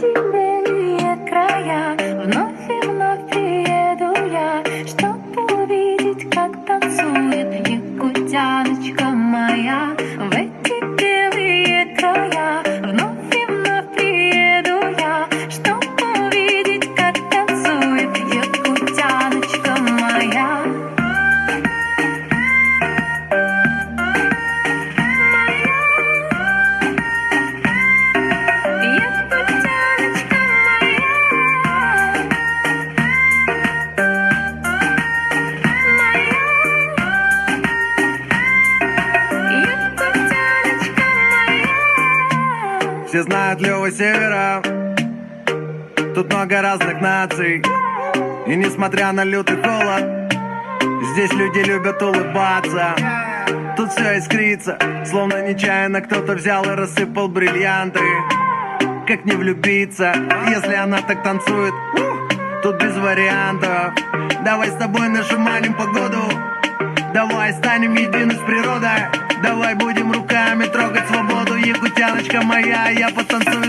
белые края. Вновь и вновь приеду я, чтоб увидеть, как танцует якутяночка моя. В эти белые края вновь и вновь приеду я, чтоб увидеть, как танцует якутяночка моя. Все знают Лёва Севера, тут много разных наций. И несмотря на лютый холод, здесь люди любят улыбаться. Тут все искрится, словно нечаянно кто-то взял и рассыпал бриллианты. Как не влюбиться, если она так танцует, тут без вариантов. Давай с тобой нашуманим погоду, давай станем едины с природой. Давай будем руками трогать свободу, якутяночка моя, я потанцую